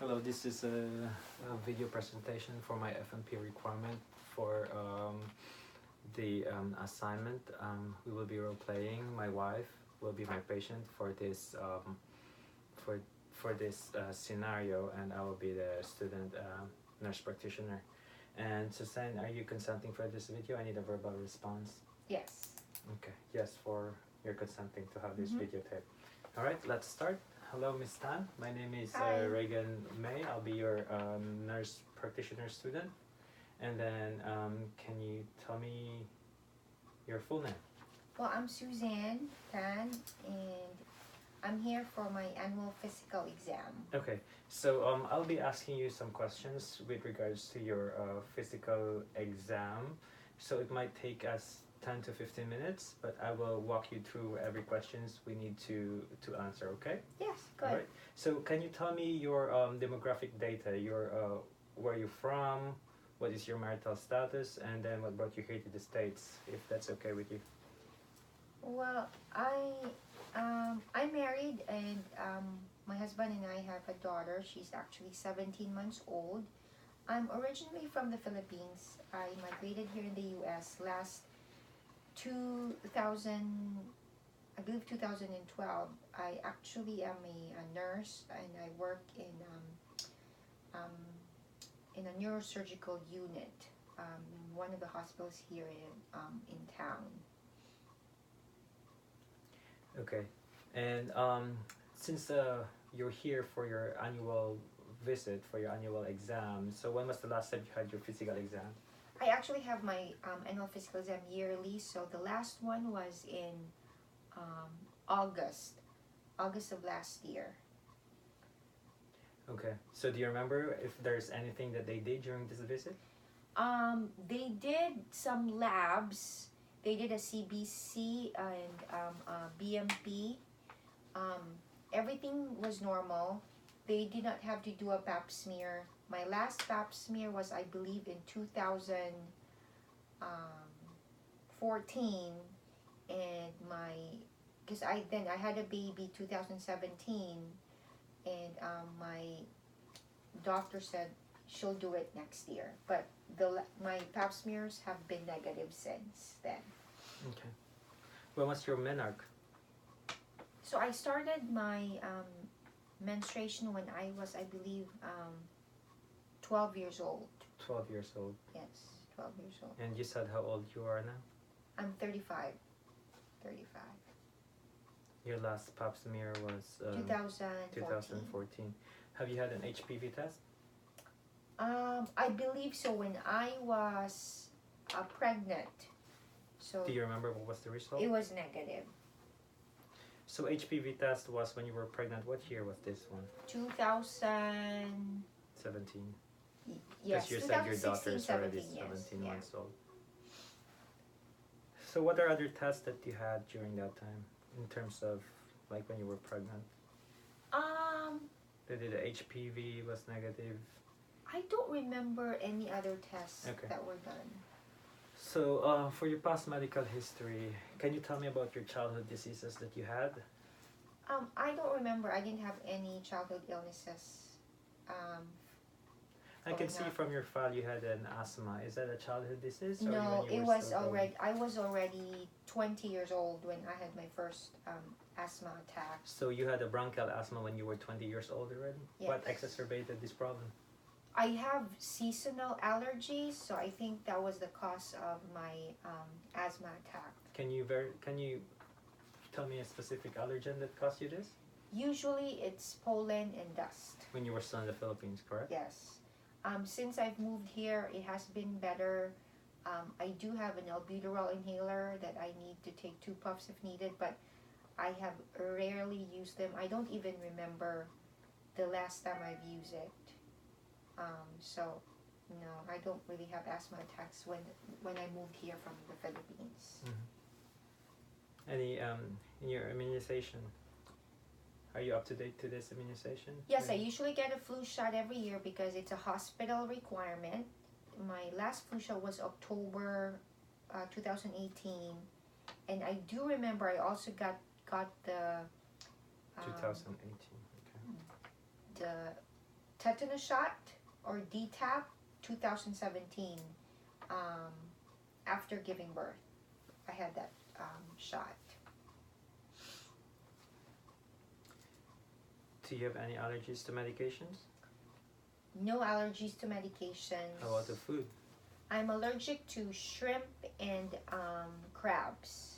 Hello, this is a video presentation for my FNP requirement for the assignment. We will be role playing. My wife will be my patient for this scenario, and I will be the student nurse practitioner. And Suzanne, are you consenting for this video? I need a verbal response. Yes. Okay. Yes, for your consenting to have this Mhm. videotape. All right, let's start. Hello, Miss Tan. My name is Hi. Reagan May. I'll be your nurse practitioner student. And then, can you tell me your full name? Well, I'm Suzanne Tan, and I'm here for my annual physical exam. Okay, so I'll be asking you some questions with regards to your physical exam. So it might take us 10 to 15 minutes, but I will walk you through every questions we need to answer, okay? Yes, good. Alright. So can you tell me your demographic data? Your where you're from, what is your marital status, and then what brought you here to the States, if that's okay with you. Well, I'm married, and my husband and I have a daughter. She's actually 17 months old. I'm originally from the Philippines. I migrated here in the U.S. last 2012. I actually am a nurse, and I work in a neurosurgical unit in one of the hospitals here in town. Okay. And since you're here for your annual visit, for your annual exam, so when was the last time you had your physical exam? I actually have my annual physical exam yearly, so the last one was in August of last year. Okay. So do you remember if there's anything that they did during this visit? They did some labs. They did a CBC and BMP. Everything was normal. They did not have to do a pap smear. My last pap smear was, I believe, in 2014, and because I had a baby 2017, and my doctor said she'll do it next year. But my pap smears have been negative since then. Okay. When was your menarche? So I started my menstruation when I was, I believe, 12 years old. 12 years old. Yes, 12 years old. And you said how old you are now? I'm 35. 35. Your last pap smear was 2014. Have you had an HPV test? I believe so, when I was pregnant. So Do you remember what was the result? it was negative. So HPV test was when you were pregnant. What year was this one? 2000. 17. Yes, Because you said your daughter is already 17 yes. 17 Yeah. months old. So what are other tests that you had during that time, in terms of like when you were pregnant? They did the HPV was negative. I don't remember any other tests Okay. that were done. So for your past medical history, can you tell me about your childhood diseases that you had? I don't remember. I didn't have any childhood illnesses. I can growing see up. from your file you had an asthma. Is that a childhood disease? Or No, when you it were was still growing? already. I was already 20 years old when I had my first asthma attack. So you had a bronchial asthma when you were 20 years old already? Yes. What exacerbated this problem? I have seasonal allergies, so I think that was the cause of my asthma attack. Can you tell me a specific allergen that caused you this? Usually it's pollen and dust. When you were still in the Philippines, correct? Yes. Since I've moved here, it has been better. I do have an albuterol inhaler that I need to take 2 puffs if needed, but I have rarely used them. I don't even remember the last time I've used it. So, no, I don't really have asthma attacks when I moved here from the Philippines. Mm-hmm. Any in your immunization? Are you up to date to this immunization? Yes, I usually get a flu shot every year because it's a hospital requirement. My last flu shot was October 2018, and I do remember I also got the 2018. Okay. the tetanus shot or DTaP 2017. After giving birth, I had that shot. Do you have any allergies to medications? No allergies to medications. How about the food? I'm allergic to shrimp and crabs.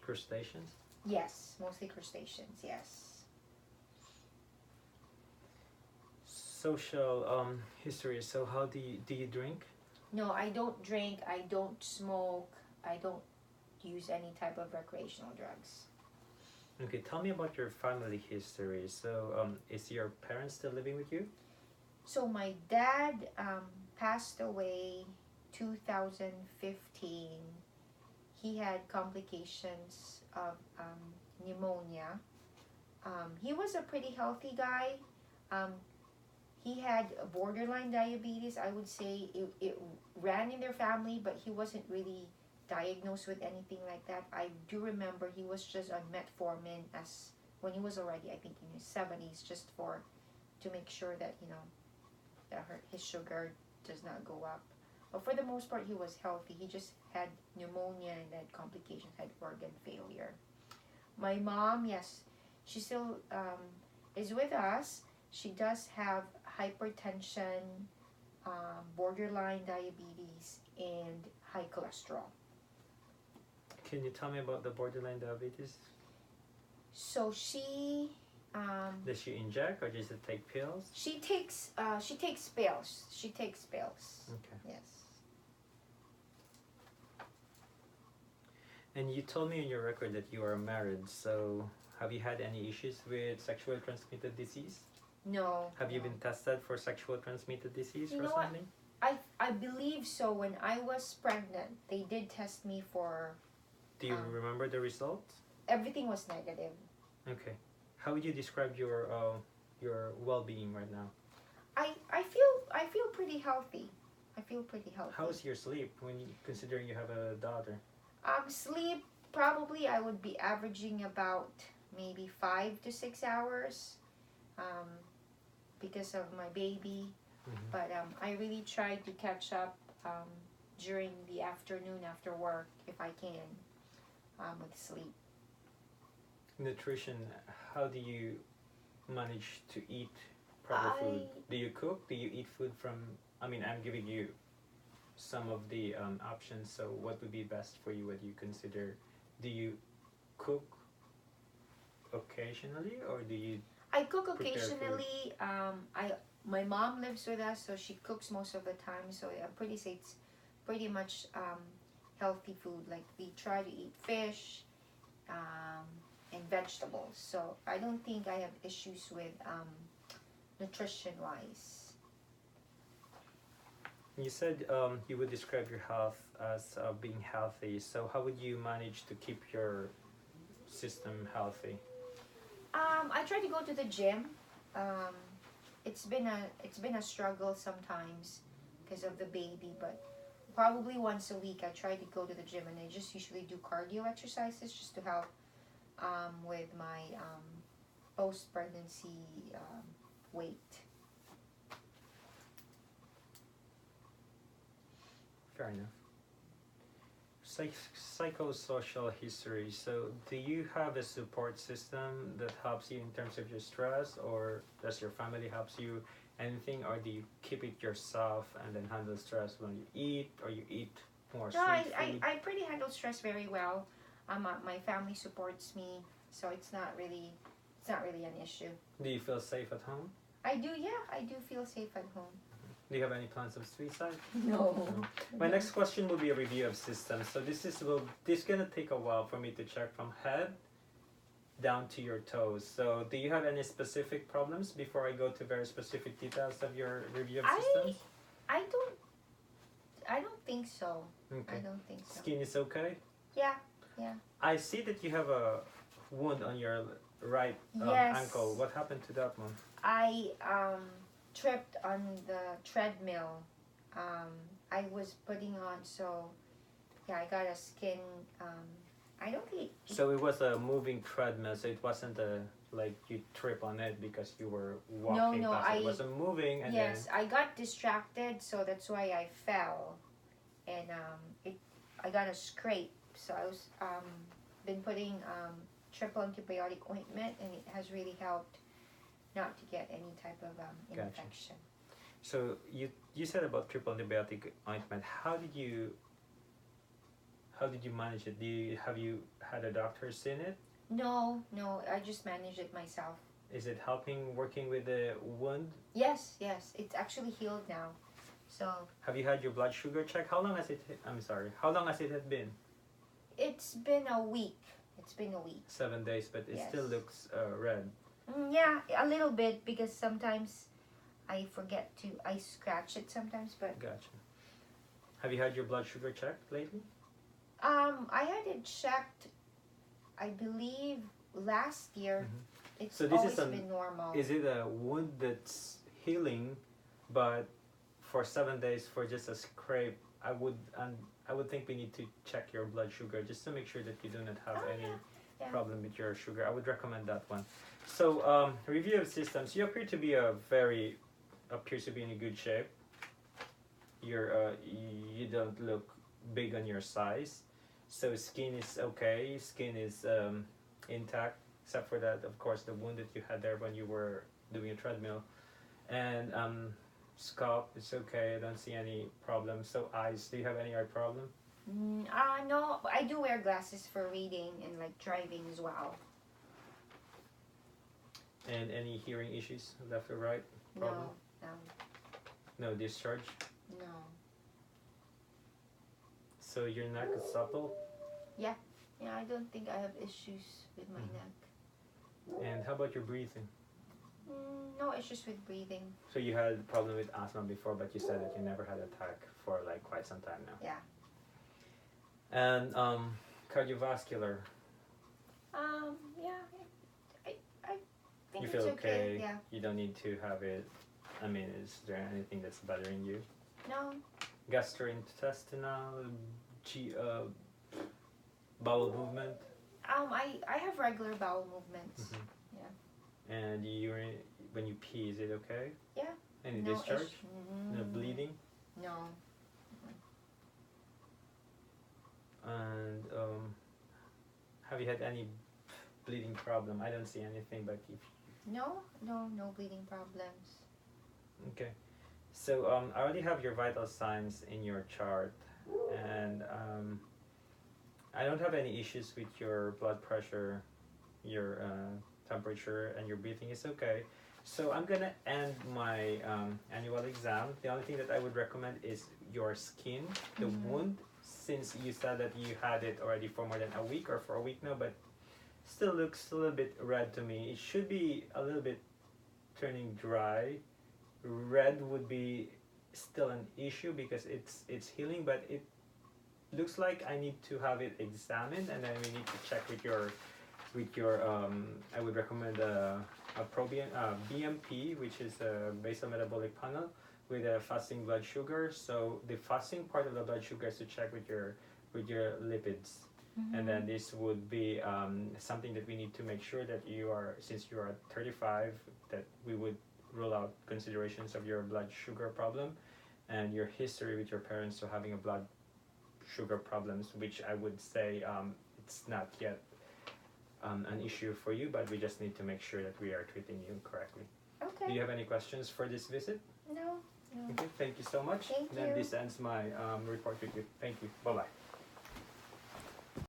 Crustaceans? Yes, mostly crustaceans, yes. Social history. So how do you drink? No, I don't drink, I don't smoke, I don't use any type of recreational drugs. Okay, tell me about your family history. So is your parents still living with you? So my dad passed away 2015. He had complications of pneumonia. He was a pretty healthy guy. He had borderline diabetes. I would say it ran in their family, but he wasn't really diagnosed with anything like that. I do remember he was just on metformin as when he was already, I think, in his 70s, just to make sure that that his sugar does not go up. But for the most part, he was healthy. He just had pneumonia and had complications, had organ failure. My mom, yes, she still is with us. She does have hypertension, borderline diabetes, and high cholesterol. Can you tell me about the borderline diabetes? So she Does she inject or does it take pills? she takes pills. She takes pills. Okay. Yes. And you told me in your record that you are married. So have you had any issues with sexually transmitted disease? No. Have you no. been tested for sexual transmitted disease You know what? recently? I believe so. When I was pregnant, they did test me for. Do you remember the results? Everything was negative. Okay. How would you describe your well-being right now? I feel pretty healthy. I feel pretty healthy. How's your sleep considering you have a daughter? Sleep, probably I would be averaging about maybe 5 to 6 hours, because of my baby. Mm-hmm. But I really try to catch up during the afternoon after work if I can, with sleep. Nutrition, how do you manage to eat proper food? Do you cook? Do you eat food from, I'm giving you some of the options, so what would be best for you? What do you consider? Do you cook occasionally or do you I cook prepare food? occasionally. My mom lives with us, so she cooks most of the time. So I'm pretty say it's pretty much healthy food. Like we try to eat fish and vegetables. So I don't think I have issues with nutrition wise. You said you would describe your health as being healthy. So how would you manage to keep your system healthy? I try to go to the gym. It's been a struggle sometimes because of the baby, but probably once a week I try to go to the gym, and I just usually do cardio exercises just to help with my post-pregnancy weight. Fair enough. Psychosocial history. So, do you have a support system that helps you in terms of your stress, or does your family helps you anything, or do you keep it yourself and then handle stress when you eat, or you eat more No, sweet food? I pretty handle stress very well. My family supports me, so it's not really an issue. Do you feel safe at home? I do, yeah, I do feel safe at home. Do you have any plans of suicide? No. My next question will be a review of systems. So this gonna take a while for me to check from head down to your toes. So do you have any specific problems before I go to very specific details of your review of systems? I don't think so. Okay. I don't think so. Skin is okay? Yeah. I see that you have a wound on your right Yes. ankle. What happened to that one? I tripped on the treadmill. I was putting on, so yeah, I got a skin. I don't think. So it was a moving treadmill, so it wasn't a like you trip on it because you were walking no, past it wasn't moving and yes, I got distracted, so that's why I fell, and I got a scrape. So I was been putting triple antibiotic ointment, and it has really helped not to get any type of Gotcha. infection. so you said about triple antibiotic ointment. How did you manage it? Have you had a doctor seen it? No, I just managed it myself. Is it helping working with the wound? Yes, it's actually healed now. So Have you had your blood sugar check? How long has it? I'm sorry. How long has it had been? it's been a week. 7 days, but it Yes. still looks red. Yeah, a little bit, because sometimes I forget to. I scratch it sometimes, but Gotcha. Have you had your blood sugar checked lately? I had it checked, I believe, last year. Mhm. It's So this always is been normal. Is it a wound that's healing, but for 7 days for just a scrape? I would think we need to check your blood sugar just to make sure that you do not have any Yeah. problem with your sugar. I would recommend that one. So review of systems. You appear to be appears to be in a good shape. You don't look big on your size, so skin is okay. Skin is intact, except for that, of course, the wound that you had there when you were doing a treadmill, and scalp is okay. I don't see any problems. So eyes, do you have any eye problem? No, but I do wear glasses for reading and like driving as well. And any hearing issues, left or right? Problem? No discharge. No. So your neck is supple. Yeah, I don't think I have issues with my Mhm. neck. And how about your breathing? No issues with breathing. So you had a problem with asthma before, but you said that you never had an attack for like quite some time now. Yeah. And cardiovascular, Yeah, I think you it's feel okay. okay? Yeah. You don't need to have it. I mean, is there anything that's bothering you? No. Gastrointestinal, bowel movement. I have regular bowel movements. Mhm. Yeah. And when you pee, is it okay? Yeah. Any No discharge? No bleeding? No. And have you had any bleeding problem? I don't see anything, but if No bleeding problems. okay. So I already have your vital signs in your chart, and I don't have any issues with your blood pressure, your temperature, and your breathing is okay. So I'm gonna end my annual exam. The only thing that I would recommend is your skin, the Mhm. wound, since you said that you had it already for more than a week or for a week now, but still looks a little bit red to me. It should be a little bit turning dry. Red would be still an issue because it's healing, but it looks like I need to have it examined, and then we need to check with your I would recommend a BMP, which is a basal metabolic panel with a fasting blood sugar. So the fasting part of the blood sugar is to check with your lipids. And then this would be something that we need to make sure that since you are at 35, that we would rule out considerations of your blood sugar problem and your history with your parents to having a blood sugar problems, which I would say it's not yet an issue for you, but we just need to make sure that we are treating you correctly. Okay. Do you have any questions for this visit? No. Okay, thank you so much. Thank Then you. this ends my report with you. Thank you. Bye-bye.